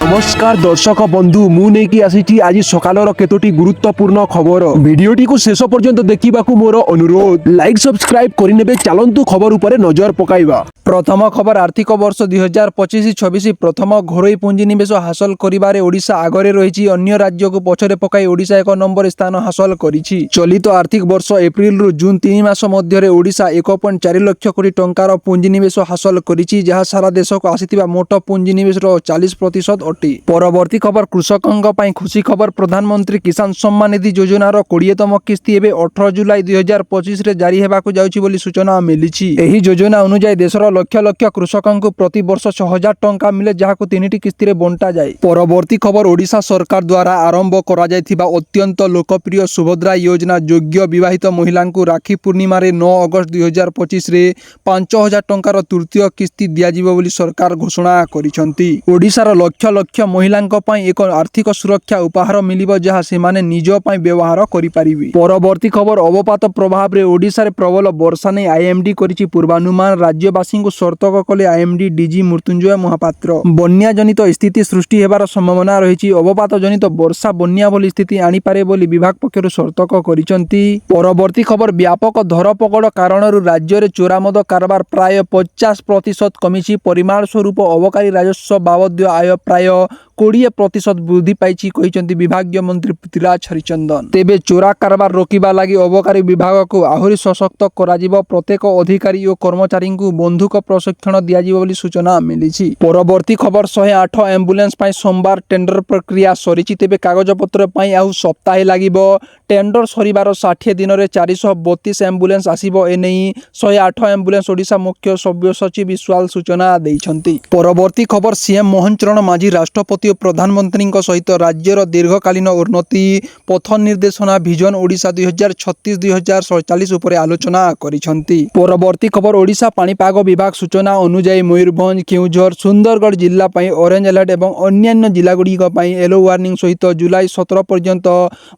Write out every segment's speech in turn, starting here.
नमस्कार दर्शक बंधु मु नेकी आसी आज सकालर केतोटी गुरुत्वपूर्ण खबर वीडियोटी को शेष पर्यंत देखा मोर अनुरोध लाइक सब्सक्राइब करने चलतु खबर उपरे नजर पकाइबा। प्रथम खबर आर्थिक वर्ष 2025-26 प्रथम घरोई पुंजीनिवेश हासिल करिबारे ओडिशा आगरे रही अन्य राज्य को पछरे पकाई ओडिशा 1 नंबर स्थान हासिल करिछि। चलित आर्थिक वर्ष एप्रिल रु जून 3 मास मध्य ओडिशा 1.4 लाख कोटी टंकार पुंजीनिवेश हासिल करिछि जहाँ सारा देश को आसीथिबा मोट पुंजीनिवेश 40% अटे। परवर्ती खबर कृषकों ପାଇଁ खुशी खबर प्रधानमंत्री किसान सम्मान निधि योजनार 20तम किस्ती एबे 18 जुलाई 2025 रे जारी हेबाकु जाउछि बोली सूचना मिलिछि। एही योजना अनुसार देशर लक्ष लक्ष कृषकों को प्रति वर्ष 6000 टंका मिले जहाको 3टी किस्ती रे बंटा जाए। परवर्ती खबर ओडिशा सरकार द्वारा आरंभ करा जायथिबा अत्यंत लोकप्रिय सुभद्रा योजना योग्य विवाहित महिला को राखी पूर्णिमा रे 9 अगस्त 2025 रे 5000 टंकार तृतीय किस्ती दिया जिवो बोली सरकार घोषणा करिसंती। ओडिशार लक्ष लक्ष महिला एक आर्थिक सुरक्षा उपहार मिलिबो जहाँ से माने निज पई व्यवहार करि पारिबे। परवर्ती खबर अवपात प्रभाव रे ओडिशा रे प्रबल वर्षा नै आईएमडी करिछि पूर्वानुमान राज्यवासी को सतर्क कले आईएमडी डीजी मृत्युंजय महापात्र। बन्या जनित स्थिति सृष्टि हेबार संभावना रहिछि अवपात जनित वर्षा बन्या बोली स्थिति आनी पारे बोली विभाग पक्षरु सतर्क करिसंती। परवर्ती खबर व्यापक धरपकड़ कारणरु राज्य रे चोरा मद कारबार प्राय 50% कमिछि परिमाण स्वरूप अबकारी राजस्व बाबद आय प्राय 20% वृद्धि पाइछि कहिसंती विभागीय मंत्री पृथ्वीराज हरिचंदन। तेबे चोरा कारबार रोकिबा लागि अबकारी विभाग को आहुरी सशक्त कराजिबो प्रत्येक अधिकारी और कर्मचारी को बंधुक प्रशिक्षण दियाजिबो बोली सूचना मिलिछि। परवर्ती खबर 108 एम्बुलेंस पई सोमवार टेंडर प्रक्रिया सरिछि तेबे कागज पत्र पई आउ सप्ताहे लागिबो। टेंडर सरिबार 60 दिन रे 432 एम्बुलेंस आसीबो एनै 108 एम्बुलेंस ओडिशा मुख्य सभ्य सचिव विश्वाल सूचना दैछंती। परवर्ती खबर सीएम मोहन चरण माझी राष्ट्रपति और प्रधानमंत्री सहित राज्यर दीर्घकालीन उन्नति पथ निर्देशना विजन ओडिशा 2036-2047 उपरे आलोचना करिसंती। परवर्ती खबर ओडिशा पाणीपाग विभाग सूचना अनुसार मयूरभंज केउझर सुंदरगढ़ जिला पई ऑरेंज अलर्ट एवं अन्य जिलागुड़ी पई येलो वार्निंग सहित जुलाई 17 पर्यंत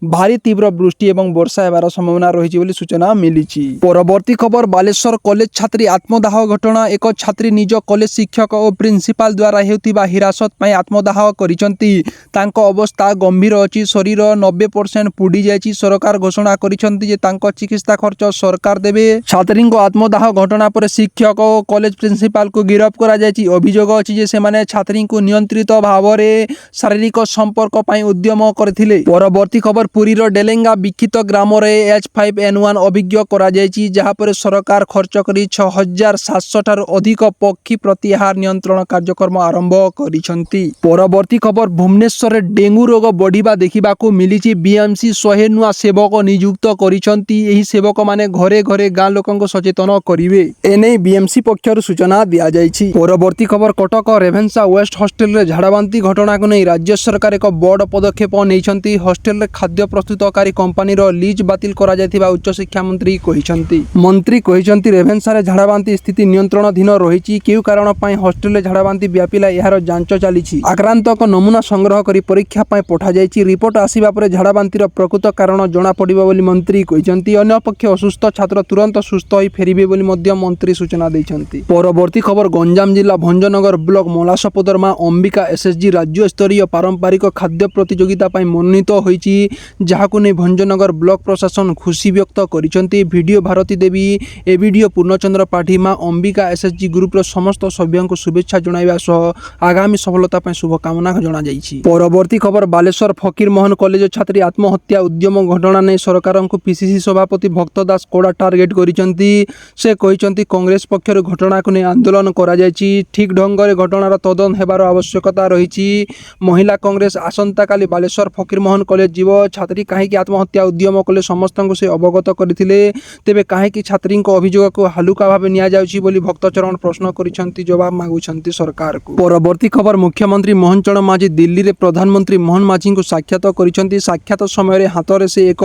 भारी तीव्र वृष्टि एवं वर्षा हेबार संभावना रहिछि बोली सूचना मिलिछि। परवर्ती खबर बालेश्वर कॉलेज छात्री आत्मदाह घटना एक छात्री निज कॉलेज शिक्षक और प्रिंसिपाल द्वारा हेउतिबा हिरासत पई आत्मदाह करिसंती। तांको अवस्था गंभीर अछि शरीर 90% पुडी जायछि सरकार घोषणा करिसंती जे तांको चिकित्सा खर्च सरकार देबे। छात्री को आत्मदाह घटना पर शिक्षक और कॉलेज प्रिंसिपाल को गिरफ्त करा जायछि। अभियोग अछि जे सेमाने छात्री को नियंत्रित भावरे शारीरिक संपर्क पई उद्यम करथिले। परवर्ती खबर पुरी रो डेलेंगा विक्षित ग्राम रे H5N1 अभिज्ञ करा जायछि जहां पर सरकार खर्च करी 6700 ठार अधिक पक्षी प्रतिहार नियंत्रण कार्यक्रम आरंभ करिसंती। परवर्ती खबर भुवनेश्वर डेंगू रोग बढ़िबा देखिबाकू मिलिछि बीएमसी 100 नुआ सेवक नियुक्त करिसंती। एही सेवक माने घरे घरे गां लोकंको सचेतन करिवे एनै बीएमसी पक्षरु सूचना दिया जायछि। परवर्ती खबर कटक रेभेन्सा वेस्ट हॉस्टल रे झाड़ाबांती घटना को नै राज्य सरकार एक बड़ पदक्षेप नैछंती। हॉस्टल रे खाद्य प्रस्तुतकारी कंपनी रो लीज बातिल करा जायथिबा उच्च शिक्षा मंत्री कहिसंती। मंत्री कहिसंती रेभेन्सा रे झाड़ाबांती स्थिति नियंत्रणाधीन रहिछि केउ कारण पई हॉस्टल रे झाड़ाबांती व्यापिला एहार जांच चलिछि। आक्रांतक नमूना संग्रह करी परीक्षा पई पठा जायछि। रिपोर्ट आसीबा परे झाड़ाबांतीर प्रकृत कारण जणा पड़िबो बोली मंत्री कहिसंती। अन्य पक्ष असुस्थ छात्र तुरंत सुस्थ होई फेरिबे बोली मध्य मंत्री सूचना दैछंती। परवर्ती खबर गंजाम जिला भंजनगर ब्लॉक मलासपदर मां अंबिका एसएसजी राज्य स्तरीय पारंपरिक खाद्य प्रतियोगिता पई मनोनीत होईछि जहाकु नै भंजनगर ब्लॉक प्रशासन खुशी व्यक्त करिसंती। वीडियो भारती देवी ए वीडियो पूर्णचंद्र पाठी मां अंबिका एसएसजी ग्रुप रो समस्त सभ्यंको शुभेच्छा जणाइबा सह आगामी सफलता पई शुभकामना जना जाइछि। परवर्ती खबर बालेश्वर फकीर मोहन कॉलेज छात्री आत्महत्या उद्यम घटना नै सरकार को पीसीसी सभापति भक्त दास कोड़ा टार्गेट करिसंती। से कहिसंती कांग्रेस पक्षर घटना को नै आंदोलन करा जायछि ठीक ढंग रे घटनार तदन हेबार आवश्यकता रहिछि। महिला कांग्रेस आसंता काली बालेश्वर फकीर मोहन कॉलेज जीव छात्री काहेकि आत्महत्या उद्यम कले समस्त को से अवगत करथिले तेबे काहेकि छात्री को अभियोग को हालुका भाबे निया जाउछि बोली भक्तचरण प्रश्न करिसंती जवाब मागुछंती सरकार को। परवर्ती खबर मुख्यमंत्री मोहन चरण माझी दिल्ली रे प्रधानमंत्री मोहन माझी को साक्षात करिसंती। साक्षात समय हाथ से एक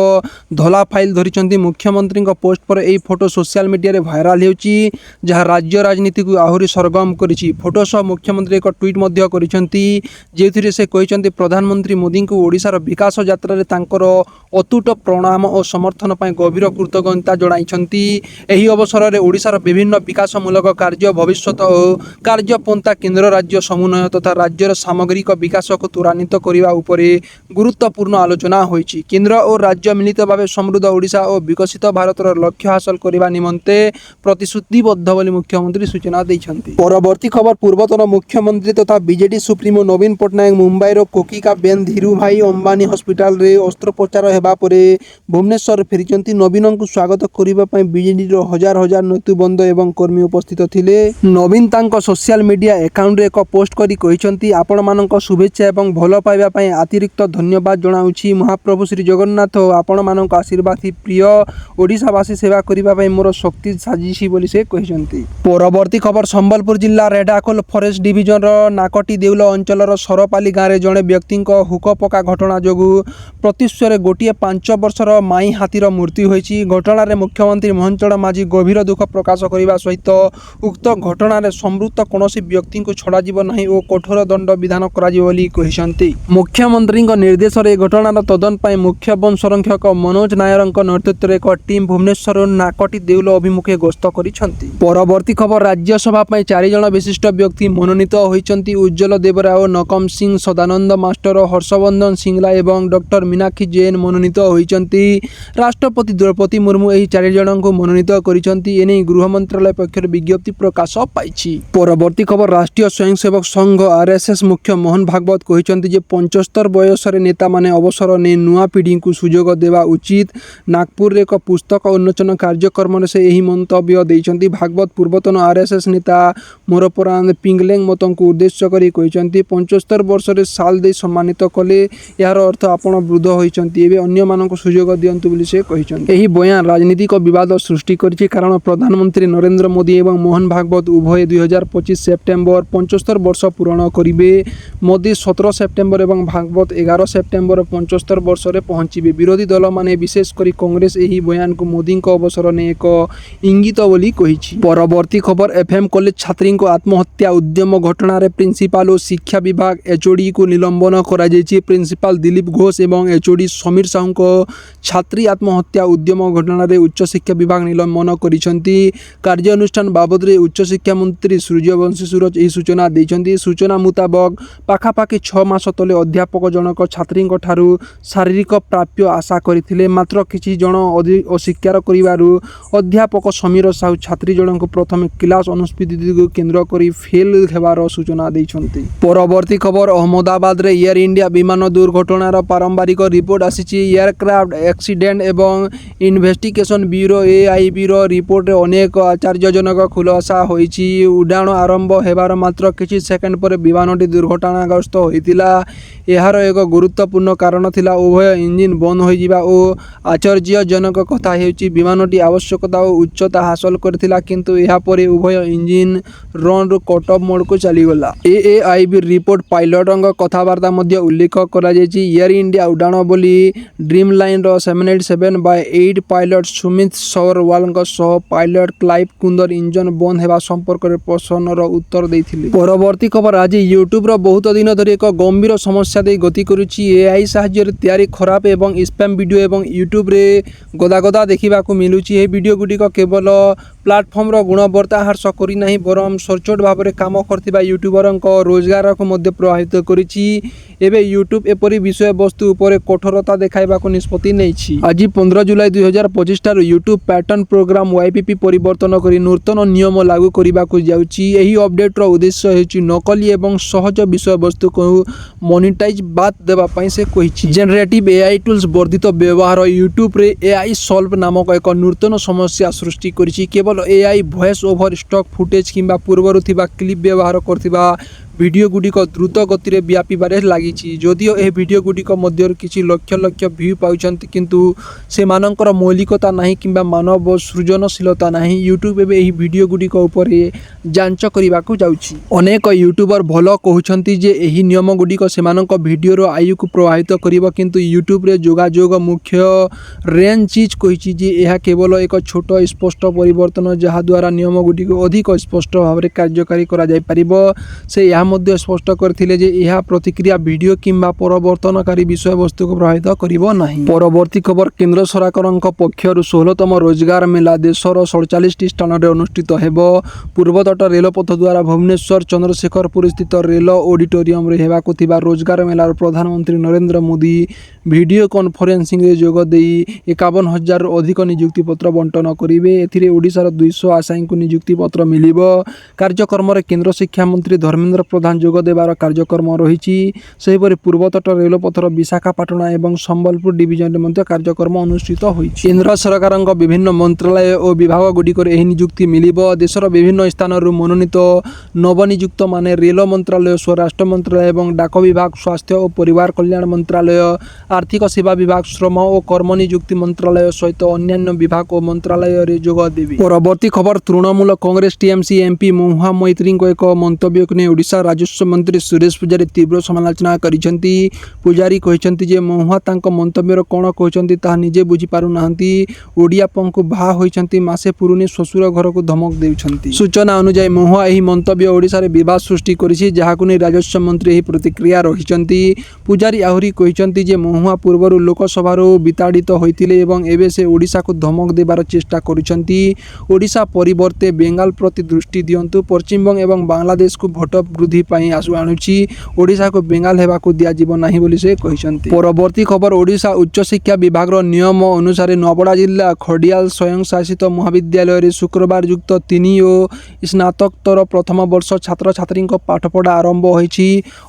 धला फाइल धरिसंती। मुख्यमंत्री पोस्ट पर एई फोटो सोशल मीडिया रे भाइराल हेउछि जहाँ राज्य राजनीति को आहुरी सरगम करिछि। फोटो सह मुख्यमंत्री एक ट्वीट मध्य करिसंती जेथिरे से कहिसंती प्रधानमंत्री मोदी को ओडिशार विकास यात्रा रे तांकर अतुट प्रणाम और समर्थन पई गभीर कृतज्ञता जणाइछंती। एही अवसर रे ओडिशार विभिन्न विकासमूलक कार्य भविष्यत और कार्यपंथा केंद्र राज्य समन्वय तथा राज्यर सामग्री ନାଗରିକ ବିକାଶକୁ ତ୍ୱରାନ୍ୱିତ କରିବା ଉପରେ ଗୁରୁତ୍ୱପୂର୍ଣ୍ଣ ଆଲୋଚନା ହୋଇଛି। କେନ୍ଦ୍ର ଓ ରାଜ୍ୟ ମିଳିତ ଭାବେ ସମୃଦ୍ଧ ଓଡ଼ିଶା ଓ ବିକଶିତ ଭାରତର ଲକ୍ଷ୍ୟ ହାସଲ କରିବା ନିମନ୍ତେ ପ୍ରତିଶ୍ରୁତିବଦ୍ଧ ବୋଲି ମୁଖ୍ୟମନ୍ତ୍ରୀ ସୂଚନା ଦେଇଛନ୍ତି। ପରବର୍ତ୍ତୀ ଖବର ପୂର୍ବତନ ମୁଖ୍ୟମନ୍ତ୍ରୀ ତଥା ବିଜେଡି ସୁପ୍ରିମୋ ନବୀନ ପଟ୍ଟନାୟକ ମୁମ୍ବାଇର କୋକିକା ବେନ୍ ଧୀରୁଭାଇ ଅମ୍ବାନୀ ହସ୍ପିଟାଲରେ ଅସ୍ତ୍ରୋପଚାର ହେବା ପରେ ଭୁବନେଶ୍ୱର ଫେରିଛନ୍ତି। ନବୀନଙ୍କୁ ସ୍ୱାଗତ କରିବା ପାଇଁ ବିଜେଡିର ହଜାର ହଜାର ନେତୃବୃନ୍ଦ ଏବଂ କର୍ମୀ ଉପସ୍ଥିତ ଥିଲେ। ନବୀନ ତାଙ୍କ ସୋସିଆଲ ମିଡିଆ ଆକାଉଣ୍ଟରେ ଏକ ପୋଷ୍ଟ କରି କହିଛନ୍ତି, ଆପଣମାନଙ୍କ ଶୁଭେଚ୍ଛା ଏବଂ ଭଲ ପାଇବା ପାଇଁ ଅତିରିକ୍ତ ଧନ୍ୟବାଦ ଜଣାଉଛି। ମହାପ୍ରଭୁ ଶ୍ରୀ ଜଗନ୍ନାଥ ଓ ଆପଣମାନଙ୍କ ଆଶୀର୍ବାଦ ପ୍ରିୟ ଓଡ଼ିଶାବାସୀ ସେବା କରିବା ପାଇଁ ମୋର ଶକ୍ତି ସାଜିଛି ବୋଲି ସେ କହିଛନ୍ତି। ପରବର୍ତ୍ତୀ ଖବର ସମ୍ବଲପୁର ଜିଲ୍ଲା ରେଢ଼ାଖୋଲ ଫରେଷ୍ଟ ଡିଭିଜନର ନାକଟି ଦେଉଳ ଅଞ୍ଚଳର ସରପାଲି ଗାଁରେ ଜଣେ ବ୍ୟକ୍ତିଙ୍କ ହୁକପକା ଘଟଣା ଯୋଗୁଁ ପ୍ରତ୍ୟୁଷରେ ଗୋଟିଏ 5 ବର୍ଷର ମାଇ ହାତୀର ମୃତ୍ୟୁ ହୋଇଛି। ଘଟଣାରେ ମୁଖ୍ୟମନ୍ତ୍ରୀ ମୋହନ ଚରଣ ମାଝୀ ଗଭୀର ଦୁଃଖ ପ୍ରକାଶ କରିବା ସହିତ ଉକ୍ତ ଘଟଣାରେ ସମ୍ପୃକ୍ତ କୌଣସି ବ୍ୟକ୍ତିଙ୍କୁ ଛଡ଼ାଯିବ ନାହିଁ ଓ କଠୋର ଦଣ୍ଡ ବିଧାନ କରାଯିବ ବୋଲି କହିଛନ୍ତି। ମୁଖ୍ୟମନ୍ତ୍ରୀଙ୍କ ନିର୍ଦ୍ଦେଶରେ ଏହି ଘଟଣାର ତଦନ୍ତ ପାଇଁ ମୁଖ୍ୟ ବନ ସଂରକ୍ଷକ ମନୋଜ ନାୟରଙ୍କ ନେତୃତ୍ୱରେ ଏକ ଟିମ୍ ଭୁବନେଶ୍ୱରରୁ ନାକଟି ଦେଉଳ ଅଭିମୁଖେ ଗସ୍ତ କରିଛନ୍ତି। ପରବର୍ତ୍ତୀ ଖବର ରାଜ୍ୟସଭା ପାଇଁ 4 ଜଣ ବିଶିଷ୍ଟ ବ୍ୟକ୍ତି ମନୋନୀତ ହୋଇଛନ୍ତି। ଉଜ୍ଜ୍ୱଳ ଦେବରାୟ, ନକମ ସିଂ, ସଦାନନ୍ଦ ମାଷ୍ଟର, ହର୍ଷବର୍ଦ୍ଧନ ସିଂଲା ଏବଂ ଡକ୍ଟର ମୀନାକ୍ଷୀ ଜୈନ ମନୋନୀତ ହୋଇଛନ୍ତି। ରାଷ୍ଟ୍ରପତି ଦ୍ରୌପଦୀ ମୁର୍ମୁ ଏହି 4 ଜଣଙ୍କୁ ମନୋନୀତ କରିଛନ୍ତି। ଏନେଇ ଗୃହ ମନ୍ତ୍ରାଳୟ ପକ୍ଷରୁ ବିଜ୍ଞପ୍ତି ପ୍ରକାଶ ପାଇଛି। ପରବର୍ତ୍ତୀ ଖବର ରାଷ୍ଟ୍ରୀୟ ସ୍ୱୟଂସେବକ ସଂଘ ଆର୍ଏସ୍ଏସ୍ ମୁଖ୍ୟ ମୋହନ ଭାଗବତ କହିଛନ୍ତି ଯେ 75 ବୟସରେ ନେତାମାନେ ଅବସର ନେଇ ନୂଆ ପିଢ଼ିଙ୍କୁ ସୁଯୋଗ ଦେବା ଉଚିତ। ନାଗପୁରରେ ଏକ ପୁସ୍ତକ ଉନ୍ମୋଚନ କାର୍ଯ୍ୟକ୍ରମରେ ସେ ଏହି ମନ୍ତବ୍ୟ ଦେଇଛନ୍ତି। ଭାଗବତ ପୂର୍ବତନ ଆର୍ଏସ୍ଏସ୍ ନେତା ମୋରପରାନ୍ଦ ପିଙ୍ଗଲେଙ୍ଗ ମତଙ୍କୁ ଉଦ୍ଦେଶ୍ୟ କରି କହିଛନ୍ତି, 75 ବର୍ଷରେ ସାଲ ଦେଇ ସମ୍ମାନିତ କଲେ ଏହାର ଅର୍ଥ ଆପଣ ବୃଦ୍ଧ ହୋଇଛନ୍ତି, ଏବେ ଅନ୍ୟମାନଙ୍କୁ ସୁଯୋଗ ଦିଅନ୍ତୁ ବୋଲି ସେ କହିଛନ୍ତି। ଏହି ବୟାନ ରାଜନୈତିକ ବିବାଦ ସୃଷ୍ଟି କରିଛି କାରଣ ପ୍ରଧାନମନ୍ତ୍ରୀ ନରେନ୍ଦ୍ର ମୋଦି ଏବଂ ମୋହନ ଭାଗବତ ଉଭୟ 2025 ସେପ୍ଟେମ୍ବର 75 ବର୍ଷ ପୂରଣ କରିବେ। ମୋଦି 17 ସେପ୍ଟେମ୍ବର ଏବଂ ଭାଗବତ 11 ସେପ୍ଟେମ୍ବର 75 ବର୍ଷରେ ପହଞ୍ଚିବେ। ବିରୋଧୀ ଦଳମାନେ ବିଶେଷ କରି କଂଗ୍ରେସ ଏହି ବୟାନକୁ ମୋଦିଙ୍କ ଅବସର ନେଇ ଏକ ଇଙ୍ଗିତ ବୋଲି କହିଛି। ପରବର୍ତ୍ତୀ ଖବର ଏଫ୍ଏମ୍ କଲେଜ ଛାତ୍ରୀଙ୍କ ଆତ୍ମହତ୍ୟା ଉଦ୍ୟମ ଘଟଣାରେ ପ୍ରିନ୍ସିପାଲ ଓ ଶିକ୍ଷା ବିଭାଗ ଏଚ୍ଓଡିକୁ ନିଲମ୍ବନ କରାଯାଇଛି। ପ୍ରିନ୍ସିପାଲ ଦିଲ୍ଲୀପ ଘୋଷ ଏବଂ ଏଚ୍ଓଡି ସମୀର ସାହୁଙ୍କ ଛାତ୍ରୀ ଆତ୍ମହତ୍ୟା ଉଦ୍ୟମ ଘଟଣାରେ ଉଚ୍ଚଶିକ୍ଷା ବିଭାଗ ନିଲମ୍ବନ କରିଛନ୍ତି। କାର୍ଯ୍ୟାନୁଷ୍ଠାନ ବାବଦରେ ଉଚ୍ଚଶିକ୍ଷା ମନ୍ତ୍ରୀ ସୂର୍ଯ୍ୟବଂଶୀ ସୁରଜ ଏହି ସୂଚନା ଦେଇଛନ୍ତି। ସୂଚନା ମୁତାବକ ପାଖାପାଖି 6 ମାସ ତଳେ ଅଧ୍ୟାପକ ଜଣକ ଛାତ୍ରୀଙ୍କ ଠାରୁ ଶାରୀରିକ ପ୍ରାପ୍ୟ ଆଶା କରିଥିଲେ, ମାତ୍ର କିଛି ଜଣ ଅସ୍ୱୀକାର କରିବାରୁ ଅଧ୍ୟାପକ ସମୀର ସାହୁ ଛାତ୍ରୀ ଜଣଙ୍କୁ ପ୍ରଥମେ କ୍ଲାସ୍ ଅନୁପସ୍ଥିତିକୁ କେନ୍ଦ୍ର କରି ଫେଲ୍ ହେବାର ସୂଚନା ଦେଇଛନ୍ତି। ପରବର୍ତ୍ତୀ ଖବର ଅହମ୍ମଦାବାଦରେ ଏୟାର ଇଣ୍ଡିଆ ବିମାନ ଦୁର୍ଘଟଣାର ପ୍ରାରମ୍ଭିକ ରିପୋର୍ଟ ଆସିଛି। ଏୟାରକ୍ରାଫ୍ଟ ଆକ୍ସିଡେଣ୍ଟ ଏବଂ ଇନଭେଷ୍ଟିଗେସନ ବ୍ୟୁରୋ ଏଆଇବିର ରିପୋର୍ଟରେ ଅନେକ ଆଶ୍ଚର୍ଯ୍ୟଜନକ ଖୁଲାସା ହୋଇଛି। ଉଡ଼ାଣ ଆରମ୍ଭ ହେବାର ମାତ୍ର କିଛି ସେକେଣ୍ଡ ପରେ ବିମାନଟି ଦୁର୍ଘଟଣାଗ୍ରସ୍ତ ହୋଇଥିଲା। ଏହାର ଏକ ଗୁରୁତ୍ୱପୂର୍ଣ୍ଣ କାରଣ ଥିଲା ଉଭୟ ଇଞ୍ଜିନ ବନ୍ଦ ହୋଇଯିବା ଓ ଆଶ୍ଚର୍ଯ୍ୟଜନକ କଥା ହେଉଛି ବିମାନଟି ଆବଶ୍ୟକତା ଓ ଉଚ୍ଚତା ହାସଲ କରିଥିଲା, କିନ୍ତୁ ଏହାପରେ ଉଭୟ ଇଞ୍ଜିନ ରନ୍ରୁ କଟ୍ ଅଫ୍ ମୋଡକୁ ଚାଲିଗଲା। ଏଆଇବି ରିପୋର୍ଟ ପାଇଲଟଙ୍କ କଥାବାର୍ତ୍ତା ମଧ୍ୟ ଉଲ୍ଲେଖ କରାଯାଇଛି। ଏୟାର ଇଣ୍ଡିଆ ଉଡ଼ାଣ ବୋଲି ଡ୍ରିମଲାଇନର 787-8 ପାଇଲଟ ସୁମିତ ସବରୱାଲଙ୍କ ସହ ପାଇଲଟ କ୍ଲାଇଭ୍ କୁନ୍ଦର ଇଞ୍ଜିନ ବନ୍ଦ ହେବା ସମ୍ପର୍କରେ ପ୍ରଶ୍ନର ଉତ୍ତର ଦେଇଥିଲେ। ପରବର୍ତ୍ତୀ ଖବର ଆଜି ୟୁଟ୍ୟୁବର ବହୁତ ଦିନ ଧରି ଏକ ଗମ୍ଭୀର ସମସ୍ୟା ଦେଇ ଗତି କରୁଛି। ଏଆଇ ସାହାଯ୍ୟରେ ତିଆରି ଖରାପ ଏବଂ ସ୍ପାମ୍ ଭିଡ଼ିଓ ଏବଂ ୟୁଟ୍ୟୁବରେ ଗଦାଗଦା ଦେଖିବାକୁ ମିଳୁଛି। ଏହି ଭିଡ଼ିଓ ଗୁଡ଼ିକ କେବଳ ପ୍ଲାଟଫର୍ମର ଗୁଣବତ୍ତା ହ୍ରାସ କରିନାହିଁ ବରଂ ସଚ୍ଚୋଟ ଭାବରେ କାମ କରୁଥିବା ୟୁଟ୍ୟୁବରଙ୍କ ରୋଜଗାରକୁ ମଧ୍ୟ ପ୍ରଭାବିତ କରିଛି। ଏବେ ୟୁଟ୍ୟୁବ ଏପରି ବିଷୟବସ୍ତୁ ଉପରେ କଠୋରତା ଦେଖାଇବାକୁ ନିଷ୍ପତ୍ତି ନେଇଛି। ଆଜି 15 ଜୁଲାଇ 2025 ଠାରୁ ୟୁଟ୍ୟୁବ ପ୍ୟାଟର୍ନ ପ୍ରୋଗ୍ରାମ YPP ପରିବର୍ତ୍ତନ କରି ନୂତନ ନିୟମ ଲାଗୁ କରିବାକୁ ଯାଉଛି। ଏହି ଅପଡେଟ୍ର ଉଦ୍ଦେଶ୍ୟ ହେଉଛି ନକଲି ଏବଂ ସହଜ ବିଷୟବସ୍ତୁକୁ ମନିଟାଇଜ ବାଦ ଦେବା ପାଇଁ ସେ କହିଛି। ଜେନେରେଟିଭ୍ ଏଆଇ ଟୁଲ୍ସ ବର୍ଦ୍ଧିତ ବ୍ୟବହାର ୟୁଟ୍ୟୁବରେ ଏଆଇ ସଲ୍ଭ ନାମକ ଏକ ନୂତନ ସମସ୍ୟା ସୃଷ୍ଟି କରିଛି। କେବଳ AI voice over stock footage କିମ୍ବା ପୂର୍ବରୁ ଥିବା କ୍ଲିପ୍ ବ୍ୟବହାର କରୁଥିବା ଭିଡ଼ିଓ ଗୁଡ଼ିକ ଦ୍ରୁତ ଗତିରେ ବ୍ୟାପିବାରେ ଲାଗିଛି। ଯଦିଓ ଏହି ଭିଡ଼ିଓ ଗୁଡ଼ିକ ମଧ୍ୟରୁ କିଛି ଲକ୍ଷ ଲକ୍ଷ ଭ୍ୟୁ ପାଉଛନ୍ତି, କିନ୍ତୁ ସେମାନଙ୍କର ମୌଳିକତା ନାହିଁ କିମ୍ବା ମାନବ ସୃଜନଶୀଳତା ନାହିଁ। ୟୁଟ୍ୟୁବ ଏବେ ଏହି ଭିଡ଼ିଓ ଗୁଡ଼ିକ ଉପରେ ଯାଞ୍ଚ କରିବାକୁ ଯାଉଛି। ଅନେକ ୟୁଟ୍ୟୁବର ଭଲ କହୁଛନ୍ତି ଯେ ଏହି ନିୟମ ଗୁଡ଼ିକ ସେମାନଙ୍କ ଭିଡ଼ିଓର ଆୟୁକୁ ପ୍ରଭାବିତ କରିବ, କିନ୍ତୁ ୟୁଟ୍ୟୁବରେ ଯୋଗାଯୋଗ ମୁଖ୍ୟ ରେନ୍ ଚିଜ୍ କହିଛି ଯେ ଏହା କେବଳ ଏକ ଛୋଟ ସ୍ପଷ୍ଟ ପରିବର୍ତ୍ତନ ଯାହାଦ୍ୱାରା ନିୟମ ଗୁଡ଼ିକୁ ଅଧିକ ସ୍ପଷ୍ଟ ଭାବରେ କାର୍ଯ୍ୟକାରୀ କରାଯାଇପାରିବ। ସେ ଏହା ମଧ୍ୟ ସ୍ପଷ୍ଟ କରିଥିଲେ ଯେ ଏହା ପ୍ରତିକ୍ରିୟା ଭିଡ଼ିଓ କିମ୍ବା ପରିବର୍ତ୍ତନକାରୀ ବିଷୟବସ୍ତୁକୁ ପ୍ରଭାବିତ କରିବ ନାହିଁ। ପରବର୍ତ୍ତୀ ଖବର କେନ୍ଦ୍ର ସରକାରଙ୍କ ପକ୍ଷରୁ 16ତମ ରୋଜଗାର ମେଲା ଦେଶର 47ଟି ସ୍ଥାନରେ ଅନୁଷ୍ଠିତ ହେବ। ପୂର୍ବତଟ ରେଳପଥ ଦ୍ୱାରା ଭୁବନେଶ୍ୱର ଚନ୍ଦ୍ରଶେଖରପୁର ସ୍ଥିତ ରେଳ ଅଡିଟୋରିୟମରେ ହେବାକୁ ଥିବା ରୋଜଗାର ମେଲାର ପ୍ରଧାନମନ୍ତ୍ରୀ ନରେନ୍ଦ୍ର ମୋଦି ଭିଡ଼ିଓ କନଫରେନ୍ସିଂରେ ଯୋଗ ଦେଇ 51,000ରୁ ଅଧିକ ନିଯୁକ୍ତି ପତ୍ର ବଣ୍ଟନ କରିବେ। ଏଥିରେ ଓଡ଼ିଶାର 200 ଆଶାୟୀଙ୍କୁ ନିଯୁକ୍ତି ପତ୍ର ମିଳିବ। କାର୍ଯ୍ୟକ୍ରମରେ କେନ୍ଦ୍ର ଶିକ୍ଷାମନ୍ତ୍ରୀ ଧର୍ମେନ୍ଦ୍ର ପ୍ରଧାନ ଯୋଗ ଦେବାର କାର୍ଯ୍ୟକ୍ରମ ରହିଛି। ସେହିପରି ପୂର୍ବତଟ ରେଳପଥର ବିଶାଖାପାଟଣା ଏବଂ ସମ୍ବଲପୁର ଡିଭିଜନରେ ମଧ୍ୟ କାର୍ଯ୍ୟକ୍ରମ ଅନୁଷ୍ଠିତ ହୋଇଛି। କେନ୍ଦ୍ର ସରକାରଙ୍କ ବିଭିନ୍ନ ମନ୍ତ୍ରାଳୟ ଓ ବିଭାଗଗୁଡ଼ିକରେ ଏହି ନିଯୁକ୍ତି ମିଳିବ। ଦେଶର ବିଭିନ୍ନ ସ୍ଥାନରୁ ମନୋନୀତ ନବନିଯୁକ୍ତମାନେ ରେଳ ମନ୍ତ୍ରାଳୟ, ସ୍ୱରାଷ୍ଟ୍ର ମନ୍ତ୍ରାଳୟ ଏବଂ ଡାକ ବିଭାଗ, ସ୍ୱାସ୍ଥ୍ୟ ଓ ପରିବାର କଲ୍ୟାଣ ମନ୍ତ୍ରାଳୟ, ଆର୍ଥିକ ସେବା ବିଭାଗ, ଶ୍ରମ ଓ କର୍ମ ନିଯୁକ୍ତି ମନ୍ତ୍ରାଳୟ ସହିତ ଅନ୍ୟାନ୍ୟ ବିଭାଗ ଓ ମନ୍ତ୍ରାଳୟରେ ଯୋଗ ଦେବେ। ପରବର୍ତ୍ତୀ ଖବର ତୃଣମୂଳ କଂଗ୍ରେସ ଟିଏମସି ଏମ୍ପି ମହୁଆ ମୈତ୍ରୀଙ୍କ ଏକ ମନ୍ତବ୍ୟକୁ ନେଇ ଓଡ଼ିଶା ରାଜସ୍ୱ ମନ୍ତ୍ରୀ ସୁରେଶ ପୂଜାରୀ ତୀବ୍ର ସମାଲୋଚନା କରିଛନ୍ତି। ପୂଜାରୀ କହିଛନ୍ତି ଯେ ମହୁଆ ତାଙ୍କ ମନ୍ତବ୍ୟର କ'ଣ କହୁଛନ୍ତି ତାହା ନିଜେ ବୁଝିପାରୁନାହାନ୍ତି। ଓଡ଼ିଆ ପୁଅଙ୍କୁ ବାହା ହୋଇଛନ୍ତି, ମାସେ ପୁରୁନି ଶ୍ୱଶୁର ଘରକୁ ଧମକ ଦେଉଛନ୍ତି। ସୂଚନା ଅନୁଯାୟୀ ମହୁଆ ଏହି ମନ୍ତବ୍ୟ ଓଡ଼ିଶାରେ ବିବାଦ ସୃଷ୍ଟି କରିଛି, ଯାହାକୁ ନେଇ ରାଜସ୍ୱ ମନ୍ତ୍ରୀ ଏହି ପ୍ରତିକ୍ରିୟା ରଖିଛନ୍ତି। ପୂଜାରୀ ଆହୁରି କହିଛନ୍ତି ଯେ ମହୁଆ ପୂର୍ବରୁ ଲୋକସଭାରୁ ବିତାଡ଼ିତ ହୋଇଥିଲେ ଏବଂ ଏବେ ସେ ଓଡ଼ିଶାକୁ ଧମକ ଦେବାର ଚେଷ୍ଟା କରୁଛନ୍ତି। ଓଡ଼ିଶା ପରିବର୍ତ୍ତେ ବେଙ୍ଗାଲ ପ୍ରତି ଦୃଷ୍ଟି ଦିଅନ୍ତୁ। ପଶ୍ଚିମବଙ୍ଗ ଏବଂ ବାଂଲାଦେଶକୁ ଭୋଟ ବୃଦ୍ଧି ପାଇଁ ଆଣୁଛି। ଓଡ଼ିଶାକୁ ବେଙ୍ଗାଲ ହେବାକୁ ଦିଆଯିବ ନାହିଁ ବୋଲି ସେ କହିଛନ୍ତି। ପରବର୍ତ୍ତୀ ଖବର ଓଡ଼ିଶା ଉଚ୍ଚଶିକ୍ଷା ବିଭାଗର ନିୟମ ଅନୁସାରେ ନୂଆପଡ଼ା ଜିଲ୍ଲା ଖଡ଼ିଆଲ ସ୍ୱୟଂଶାସିତ ମହାବିଦ୍ୟାଳୟରେ ଶୁକ୍ରବାର ଯୁକ୍ତ 3 ଓ ସ୍ନାତକୋତ୍ତର ପ୍ରଥମ ବର୍ଷ ଛାତ୍ରଛାତ୍ରୀଙ୍କ ପାଠପଢ଼ା ଆରମ୍ଭ ହୋଇଛି।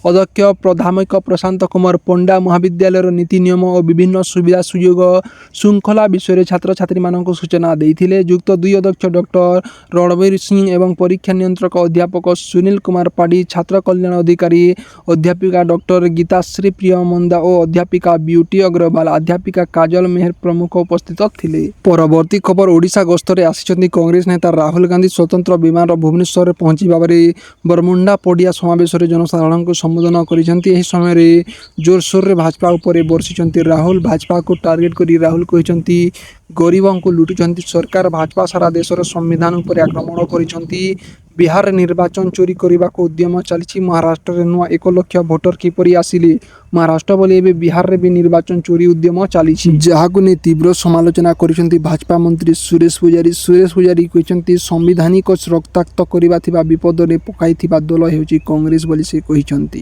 ଅଧ୍ୟକ୍ଷ ପ୍ରାଧ୍ୟାପକ ପ୍ରଶାନ୍ତ କୁମାର ପଣ୍ଡା ମହାବିଦ୍ୟାଳୟର ନୀତି ନିୟମ ଓ ବିଭିନ୍ନ ସୁବିଧା ସୁଯୋଗ ଶୃଙ୍ଖଳା ବିଷୟରେ ଛାତ୍ରଛାତ୍ରୀମାନଙ୍କୁ ସୂଚନା ଦେଇଥିଲେ। ଯୁକ୍ତ 2 ଅଧ୍ୟକ୍ଷ ଡକ୍ଟର ରଣବୀର ସିଂ ଏବଂ ପରୀକ୍ଷା ନିୟନ୍ତ୍ରକ ଅଧ୍ୟାପକ ସୁନୀଲ କୁମାର ପାଢ଼ୀ, ଛାତ୍ର କଲ୍ୟାଣ ଅଧିକାରୀ ଅଧ୍ୟାପିକା ଡକ୍ଟର ଗୀତାଶ୍ରୀ ପ୍ରିୟମନ୍ଦା ଓ ଅଧ୍ୟାପିକା ବିୟୁଟି ଅଗ୍ରୱାଲ, ଅଧ୍ୟାପିକା କାଜଲ ମେହେର ପ୍ରମୁଖ ଉପସ୍ଥିତ ଥିଲେ। ପରବର୍ତ୍ତୀ ଖବର ଓଡ଼ିଶା ଗସ୍ତରେ ଆସିଛନ୍ତି କଂଗ୍ରେସ ନେତା ରାହୁଲ ଗାନ୍ଧୀ। ସ୍ୱତନ୍ତ୍ର ବିମାନର ଭୁବନେଶ୍ୱରରେ ପହଞ୍ଚିବା ପରେ ବରମୁଣ୍ଡା ପଡ଼ିଆ ସମାବେଶରେ ଜନସାଧାରଣଙ୍କୁ ସମ୍ବୋଧନ କରିଛନ୍ତି। ଏହି ସମୟରେ ଜୋରସୋରରେ ଭାଜପା ଉପରେ ବର୍ଷିଛନ୍ତି ରାହୁଲ। ଭାଜପାକୁ ଟାର୍ଗେଟ କରି ରାହୁଲ କହିଛନ୍ତି ଗରିବଙ୍କୁ ଲୁଟୁଛନ୍ତି ସରକାର। ଭାଜପା ସାରା ଦେଶର ସମ୍ବିଧାନ ଉପରେ ଆକ୍ରମଣ କରିଛନ୍ତି। ବିହାରରେ ନିର୍ବାଚନ ଚୋରି କରିବାକୁ ଉଦ୍ୟମ ଚାଲିଛି। ମହାରାଷ୍ଟ୍ରରେ ନୂଆ 1 ଲକ୍ଷ ଭୋଟର କିପରି ଆସିଲେ? ମହାରାଷ୍ଟ୍ର ବୋଲି ଏବେ ବିହାରରେ ବି ନିର୍ବାଚନ ଚୋରି ଉଦ୍ୟମ ଚାଲିଛି, ଯାହାକୁ ନେଇ ତୀବ୍ର ସମାଲୋଚନା କରିଛନ୍ତି ଭାଜପା ମନ୍ତ୍ରୀ ସୁରେଶ ପୂଜାରୀ। ସୁରେଶ ପୂଜାରୀ କହିଛନ୍ତି ସାମ୍ବିଧାନିକ ରକ୍ତାକ୍ତ କରିବା ଥିବା ବିପଦରେ ପକାଇଥିବା ଦଳ ହେଉଛି କଂଗ୍ରେସ ବୋଲି ସେ କହିଛନ୍ତି।